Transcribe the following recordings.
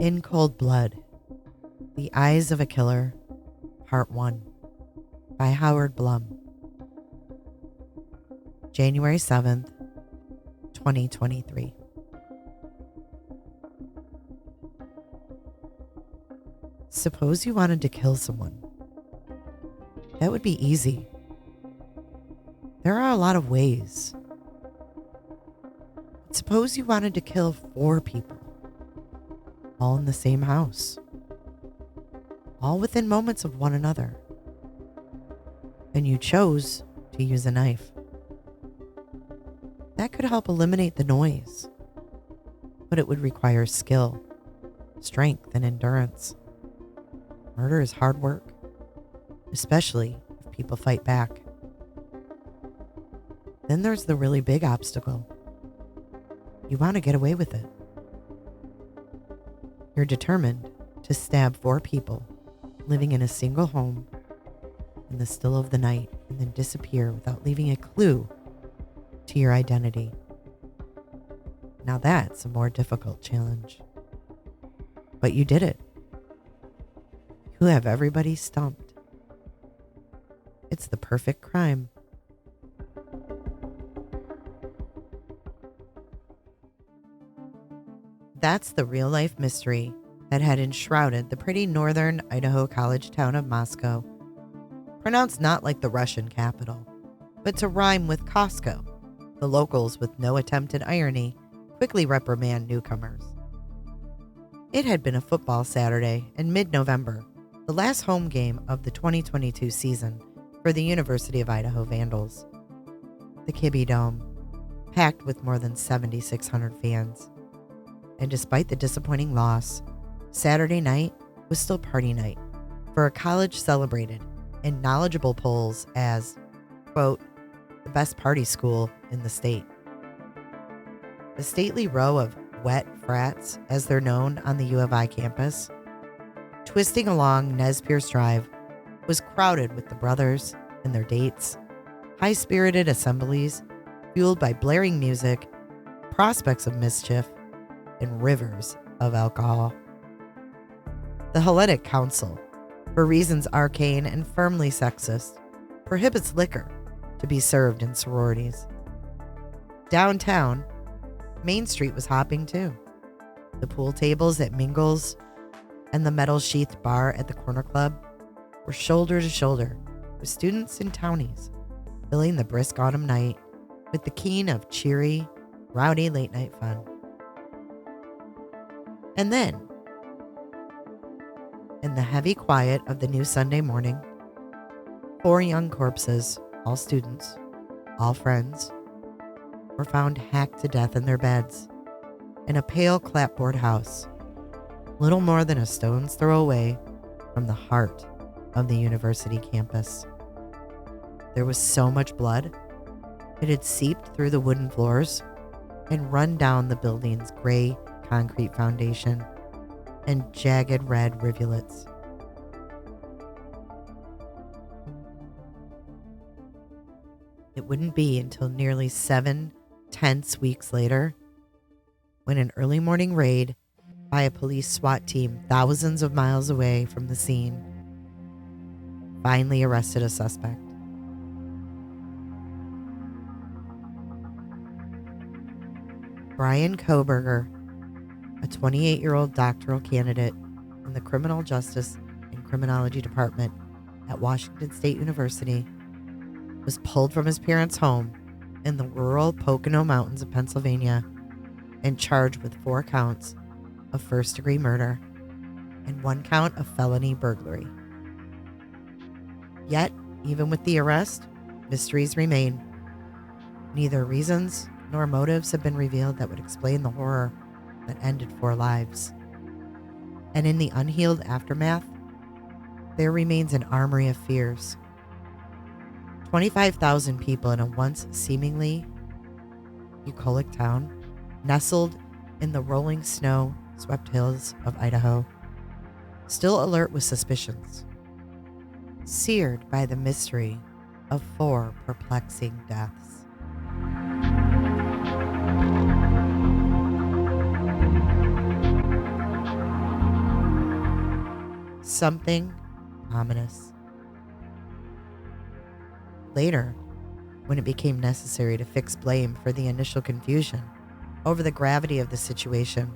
In Cold Blood, The Eyes of a Killer, Part 1, by Howard Blum. January 7th, 2023. Suppose you wanted to kill someone. That would be easy. There are a lot of ways. But suppose you wanted to kill 4 people, all in the same house, all within moments of one another, and you chose to use a knife. That could help eliminate the noise, but it would require skill, strength, and endurance. Murder is hard work, especially if people fight back. Then there's the really big obstacle. You want to get away with it. You're determined to stab 4 people living in a single home in the still of the night and then disappear without leaving a clue to your identity. Now that's a more difficult challenge. But you did it. You have everybody stumped. It's the perfect crime. That's the real-life mystery that had enshrouded the pretty northern Idaho college town of Moscow, pronounced not like the Russian capital, but to rhyme with Costco. The locals, with no attempt at irony, quickly reprimand newcomers. It had been a football Saturday in mid-November, the last home game of the 2022 season for the University of Idaho Vandals. The Kibbe Dome, packed with more than 7,600 fans. And despite the disappointing loss, Saturday night was still party night for a college celebrated in knowledgeable polls as, quote, the best party school in the state. The stately row of wet frats, as they're known on the U of I campus, twisting along Nez Perce Drive, was crowded with the brothers and their dates, high-spirited assemblies fueled by blaring music, prospects of mischief, and rivers of alcohol. The Hellenic Council, for reasons arcane and firmly sexist, prohibits liquor to be served in sororities. Downtown, Main Street was hopping too. The pool tables at Mingles and the metal-sheathed bar at the Corner Club were shoulder to shoulder with students and townies, filling the brisk autumn night with the keen of cheery, rowdy late-night fun. And then, in the heavy quiet of the new Sunday morning, 4 young corpses, all students, all friends, were found hacked to death in their beds in a pale clapboard house, little more than a stone's throw away from the heart of the university campus. There was so much blood, it had seeped through the wooden floors and run down the building's gray concrete foundation and jagged red rivulets. It wouldn't be until nearly 7 tense weeks later, when an early morning raid by a police SWAT team thousands of miles away from the scene finally arrested a suspect. Brian Kohberger, a 28-year-old doctoral candidate in the Criminal Justice and Criminology Department at Washington State University, was pulled from his parents' home in the rural Pocono Mountains of Pennsylvania and charged with 4 counts of first-degree murder and 1 count of felony burglary. Yet, even with the arrest, mysteries remain. Neither reasons nor motives have been revealed that would explain the horror that ended 4 lives. And in the unhealed aftermath, there remains an armory of fears. 25,000 people in a once seemingly bucolic town, nestled in the rolling snow-swept hills of Idaho, still alert with suspicions, seared by the mystery of 4 perplexing deaths. something ominous. Later, when it became necessary to fix blame for the initial confusion over the gravity of the situation,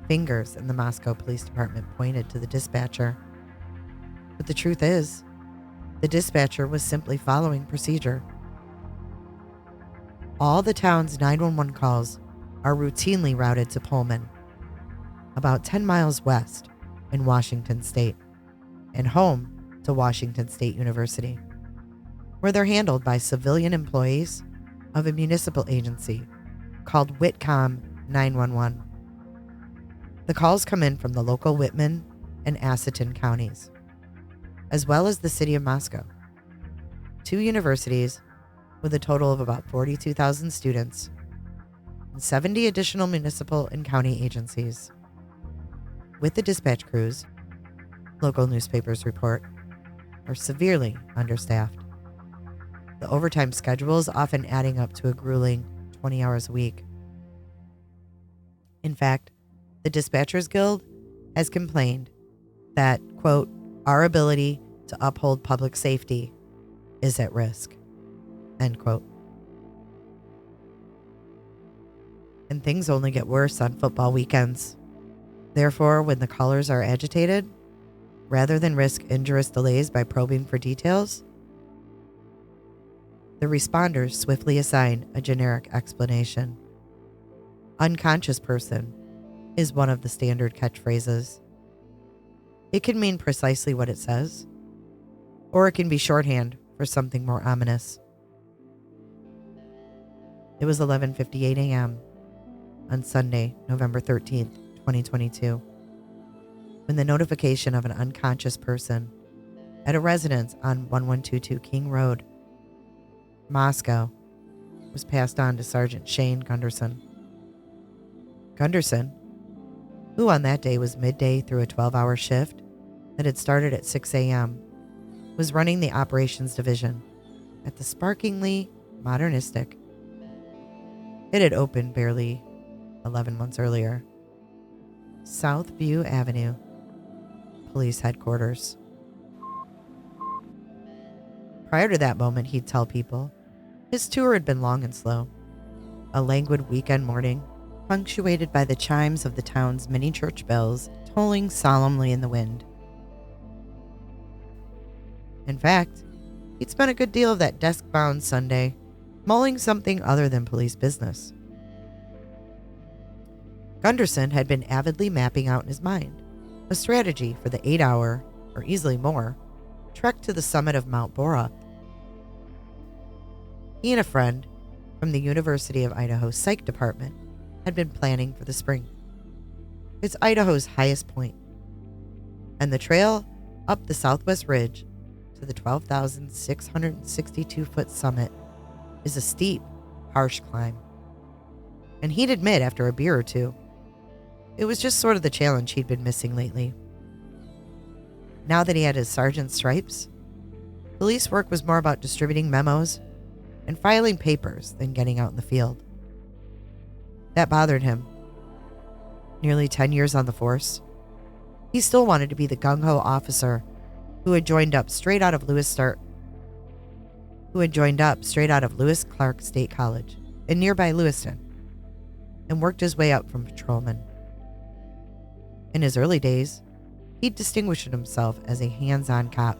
fingers in the Moscow Police Department pointed to the dispatcher. But the truth is, the dispatcher was simply following procedure. All the town's 911 calls are routinely routed to Pullman, about 10 miles west in Washington State, and home to Washington State University, where they're handled by civilian employees of a municipal agency called Whitcomb 911. The calls come in from the local Whitman and Asotin counties, as well as the city of Moscow. 2 universities with a total of about 42,000 students, and 70 additional municipal and county agencies. With the dispatch crews, local newspapers report, are severely understaffed. The overtime schedule is often adding up to a grueling 20 hours a week. In fact, the Dispatchers Guild has complained that, quote, our ability to uphold public safety is at risk, end quote. And things only get worse on football weekends. Therefore, when the callers are agitated, rather than risk injurious delays by probing for details, the responders swiftly assign a generic explanation. Unconscious person is one of the standard catchphrases. It can mean precisely what it says, or it can be shorthand for something more ominous. It was 11:58 a.m. on Sunday, November 13th, 2022, when the notification of an unconscious person at a residence on 1122 King Road, Moscow, was passed on to Sergeant Shane Gunderson. Gunderson, who on that day was midday through a 12-hour shift that had started at 6 a.m., was running the operations division at the sparkingly modernistic. It had opened barely 11 months earlier. Southview Avenue, police headquarters. Prior to that moment, he'd tell people, his tour had been long and slow. A languid weekend morning, punctuated by the chimes of the town's many church bells tolling solemnly in the wind. In fact, he'd spent a good deal of that desk-bound Sunday mulling something other than police business. Gunderson had been avidly mapping out in his mind a strategy for the 8-hour, or easily more, trek to the summit of Mount Bora. He and a friend from the University of Idaho Psych Department had been planning for the spring. It's Idaho's highest point, and the trail up the southwest ridge to the 12,662-foot summit is a steep, harsh climb. And he'd admit after a beer or two, it was just sort of the challenge he'd been missing lately. Now that he had his sergeant's stripes, police work was more about distributing memos and filing papers than getting out in the field. That bothered him. Nearly 10 years on the force, he still wanted to be the gung-ho officer who had joined up straight out of Lewis Clark State College in nearby Lewiston and worked his way up from patrolman. In his early days, he'd distinguished himself as a hands-on cop,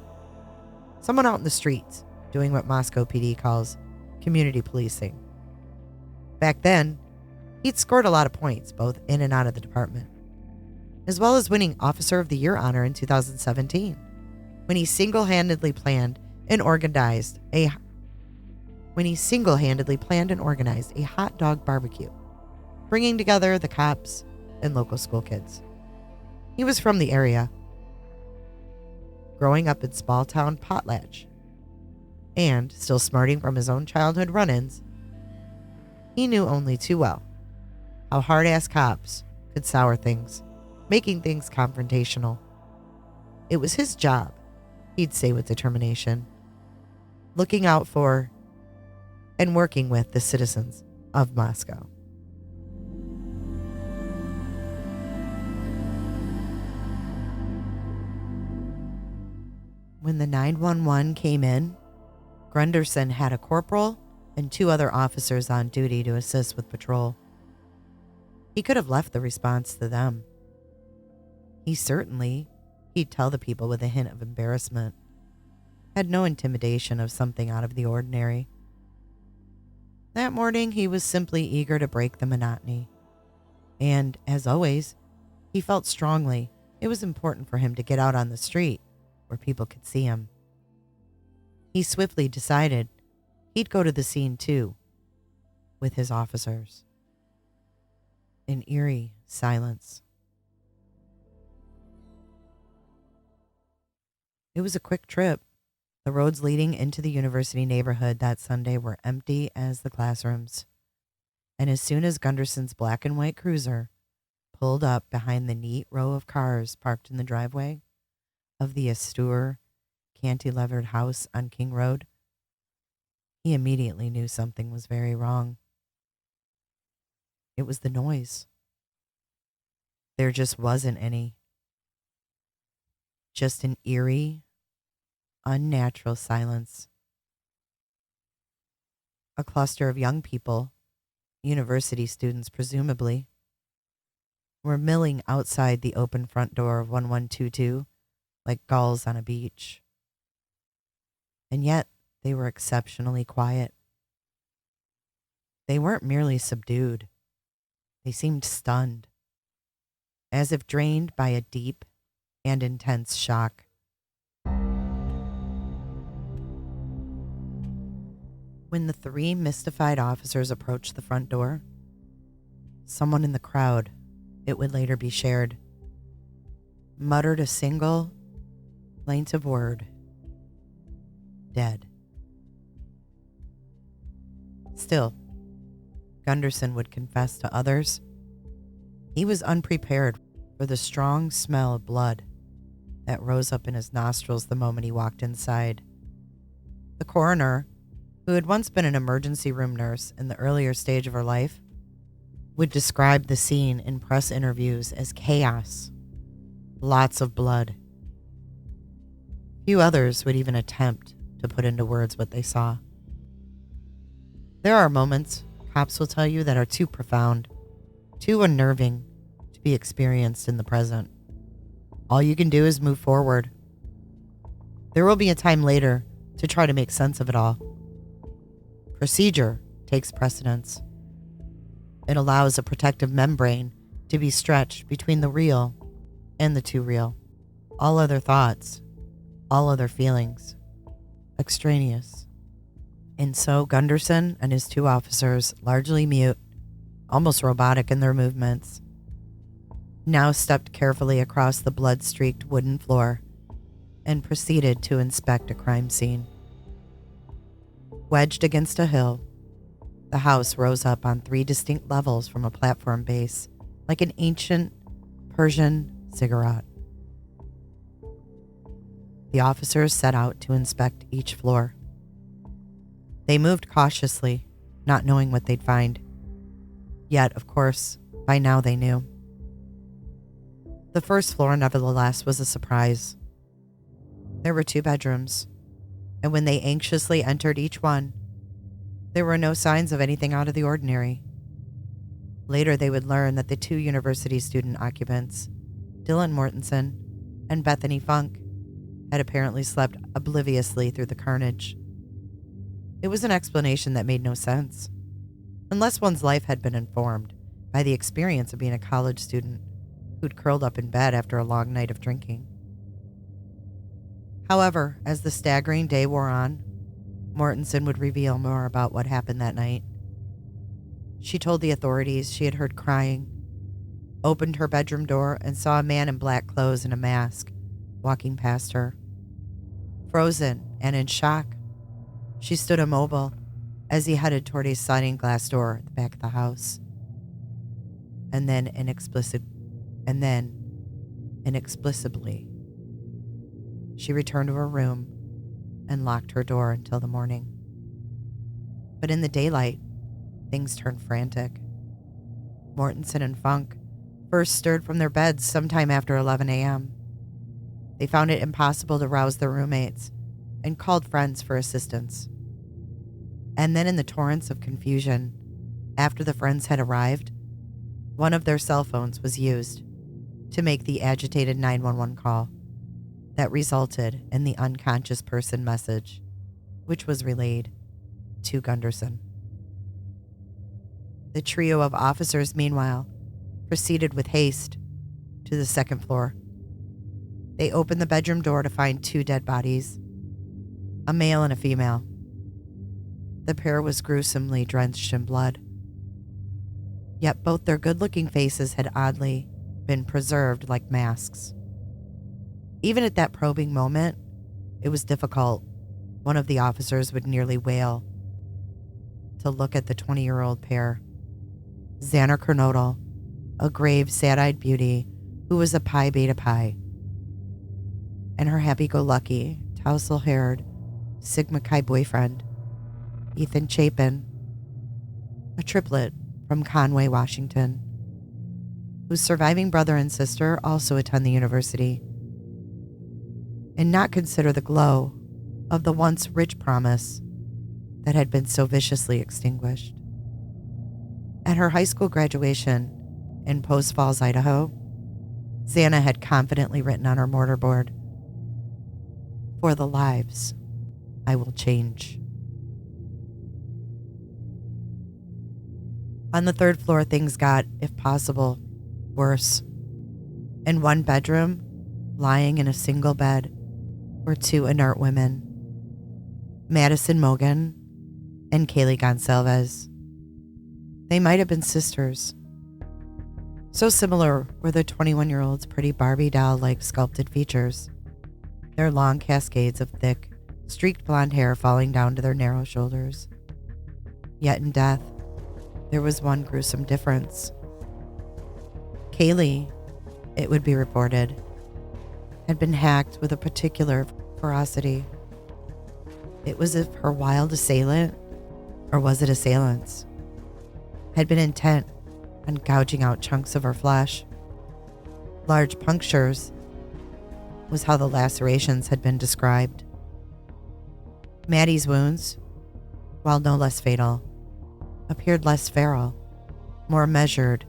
someone out in the streets doing what Moscow PD calls community policing. Back then, he'd scored a lot of points both in and out of the department, as well as winning Officer of the Year honor in 2017 when he single-handedly planned and organized a hot dog barbecue, bringing together the cops and local school kids. He was from the area, growing up in small-town Potlatch, and still smarting from his own childhood run-ins. He knew only too well how hard-ass cops could sour things, making things confrontational. It was his job, he'd say with determination, looking out for and working with the citizens of Moscow. When the 911 came in, Grunderson had a corporal and 2 other officers on duty to assist with patrol. He could have left the response to them. He'd tell the people with a hint of embarrassment, had no intimidation of something out of the ordinary. That morning, he was simply eager to break the monotony. And, as always, he felt strongly it was important for him to get out on the street where people could see him. He swiftly decided he'd go to the scene too, with his officers. An eerie silence. It was a quick trip. The roads leading into the university neighborhood that Sunday were empty as the classrooms. And as soon as Gunderson's black and white cruiser pulled up behind the neat row of cars parked in the driveway of the austere, cantilevered house on King Road, he immediately knew something was very wrong. It was the noise. There just wasn't any. Just an eerie, unnatural silence. A cluster of young people, university students presumably, were milling outside the open front door of 1122 like gulls on a beach. And yet they were exceptionally quiet. They weren't merely subdued. They seemed stunned, as if drained by a deep and intense shock. When the 3 mystified officers approached the front door, someone in the crowd, it would later be shared, muttered a single, plaintive word: dead. Still, Gunderson would confess to others, he was unprepared for the strong smell of blood that rose up in his nostrils the moment he walked inside. The coroner, who had once been an emergency room nurse in the earlier stage of her life, would describe the scene in press interviews as chaos. Lots of blood. Few others would even attempt to put into words what they saw. There are moments, cops will tell you, that are too profound, too unnerving to be experienced in the present. All you can do is move forward. There will be a time later to try to make sense of it all. Procedure takes precedence. It allows a protective membrane to be stretched between the real and the too real. All other thoughts, all other feelings, extraneous. And so Gunderson and his 2 officers, largely mute, almost robotic in their movements, now stepped carefully across the blood-streaked wooden floor and proceeded to inspect a crime scene. Wedged against a hill, the house rose up on 3 distinct levels from a platform base, like an ancient Persian ziggurat. The officers set out to inspect each floor. They moved cautiously, not knowing what they'd find. Yet, of course, by now they knew. The first floor, nevertheless, was a surprise. There were 2 bedrooms, and when they anxiously entered each one, there were no signs of anything out of the ordinary. Later, they would learn that the 2 university student occupants, Dylan Mortensen and Bethany Funk, had apparently slept obliviously through the carnage. It was an explanation that made no sense, unless one's life had been informed by the experience of being a college student who'd curled up in bed after a long night of drinking. However, as the staggering day wore on, Mortensen would reveal more about what happened that night. She told the authorities she had heard crying, opened her bedroom door, and saw a man in black clothes and a mask walking past her. Frozen and in shock, she stood immobile as he headed toward a sliding glass door at the back of the house. And then inexplicably, she returned to her room and locked her door until the morning. But in the daylight, things turned frantic. Mortensen and Funk first stirred from their beds sometime after 11 a.m. They found it impossible to rouse their roommates and called friends for assistance. And then in the torrents of confusion, after the friends had arrived, one of their cell phones was used to make the agitated 911 call that resulted in the unconscious person message, which was relayed to Gunderson. The trio of officers, meanwhile, proceeded with haste to the second floor. They opened the bedroom door to find two dead bodies, a male and a female. The pair was gruesomely drenched in blood. Yet both their good-looking faces had oddly been preserved like masks. Even at that probing moment, it was difficult. One of the officers would nearly wail to look at the 20-year-old pair. Xana Kernodle, a grave, sad-eyed beauty who was a Pi Beta Pi, and her happy-go-lucky, tousle-haired Sigma Chi boyfriend, Ethan Chapin, a triplet from Conway, Washington, whose surviving brother and sister also attend the university, and not consider the glow of the once rich promise that had been so viciously extinguished. At her high school graduation in Post Falls, Idaho, Xana had confidently written on her mortarboard, "For the lives I will change." On the third floor, things got, if possible, worse. In one bedroom, lying in a single bed, were two inert women, Madison Mogan and Kaylee Gonsalves. They might have been sisters. So similar were the 21-year-old's pretty Barbie doll-like sculpted features, their long cascades of thick, streaked blonde hair falling down to their narrow shoulders. Yet in death, there was one gruesome difference. Kaylee, it would be reported, had been hacked with a particular ferocity. It was as if her wild assailant, or was it assailants, had been intent on gouging out chunks of her flesh. Large punctures was how the lacerations had been described. Maddie's wounds, while no less fatal, appeared less feral, more measured,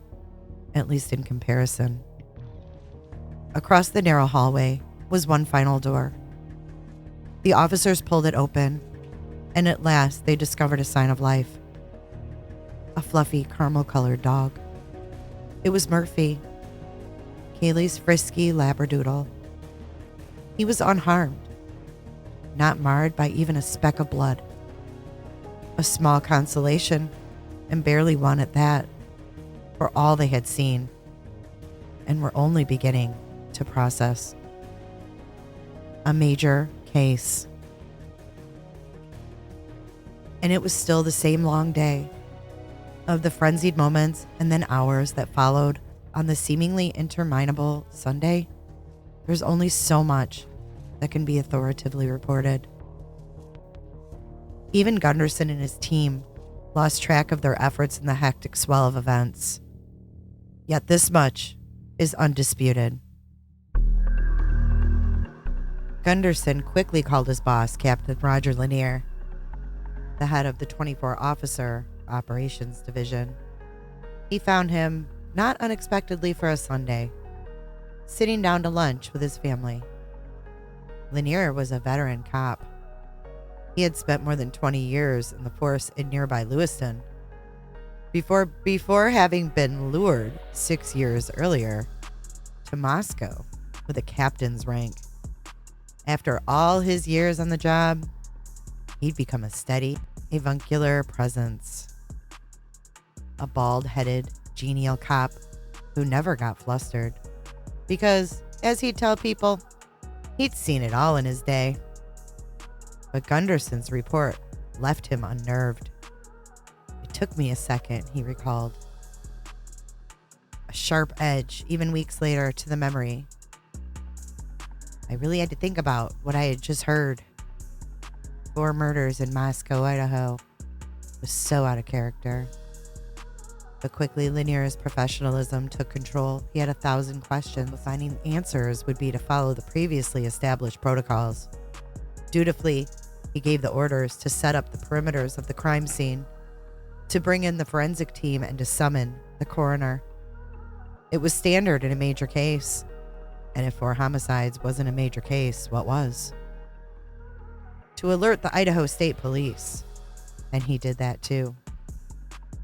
at least in comparison. Across the narrow hallway was one final door. The officers pulled it open, and at last they discovered a sign of life. A fluffy, caramel-colored dog. It was Murphy, Kaylee's frisky labradoodle. He was unharmed, not marred by even a speck of blood. A small consolation, and barely one at that, for all they had seen and were only beginning to process. A major case. And it was still the same long day of the frenzied moments and then hours that followed on the seemingly interminable Sunday. There's only so much that can be authoritatively reported. Even Gunderson and his team lost track of their efforts in the hectic swell of events. Yet this much is undisputed. Gunderson quickly called his boss, Captain Roger Lanier, the head of the 24-officer operations division. He found him, not unexpectedly for a Sunday, sitting down to lunch with his family. Lanier was a veteran cop. He had spent more than 20 years in the force in nearby Lewiston, before having been lured 6 years earlier to Moscow with a captain's rank. After all his years on the job, he'd become a steady, avuncular presence. A bald-headed, genial cop who never got flustered because, as he'd tell people, he'd seen it all in his day. But Gunderson's report left him unnerved. "It took me a second," he recalled. A sharp edge, even weeks later, to the memory. I really had to think about what I had just heard. 4 murders in Moscow, Idaho. It was so out of character. But quickly, Lanier's professionalism took control. He had 1,000 questions. Finding answers would be to follow the previously established protocols. Dutifully, he gave the orders to set up the perimeters of the crime scene, to bring in the forensic team, and to summon the coroner. It was standard in a major case. And if 4 homicides wasn't a major case, what was? To alert the Idaho State Police. And he did that too.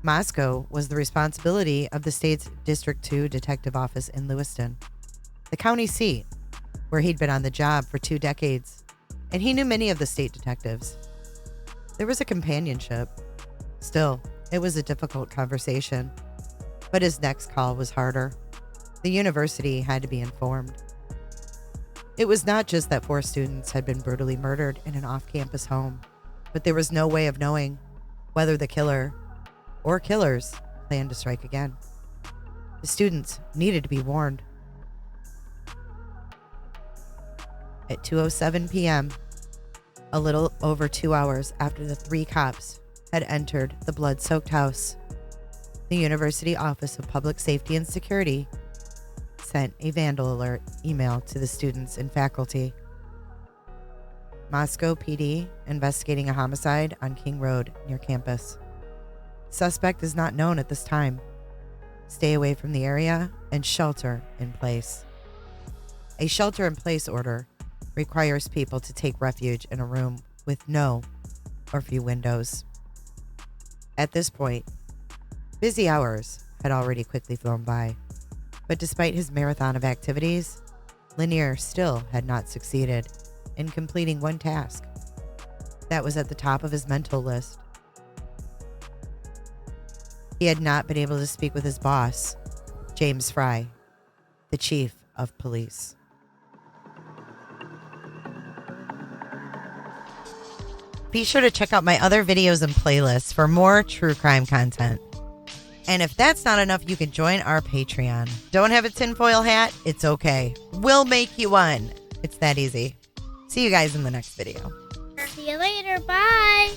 Moscow was the responsibility of the state's District 2 Detective Office in Lewiston, the county seat, where he'd been on the job for 2 decades, and he knew many of the state detectives. There was a companionship. Still, it was a difficult conversation, but his next call was harder. The university had to be informed. It was not just that 4 students had been brutally murdered in an off-campus home, but there was no way of knowing whether the killer or killers planned to strike again. The students needed to be warned. At 2:07 p.m., a little over 2 hours after the 3 cops had entered the blood-soaked house, the University Office of Public Safety and Security sent a vandal alert email to the students and faculty. Moscow PD investigating a homicide on King Road near campus. Suspect is not known at this time. Stay away from the area and shelter in place. A shelter-in-place order requires people to take refuge in a room with no or few windows. At this point, busy hours had already quickly flown by, but despite his marathon of activities, Lanier still had not succeeded in completing one task that was at the top of his mental list. He had not been able to speak with his boss, James Fry, the chief of police. Be sure to check out my other videos and playlists for more true crime content. And if that's not enough, you can join our Patreon. Don't have a tinfoil hat? It's okay. We'll make you one. It's that easy. See you guys in the next video. See you later. Bye.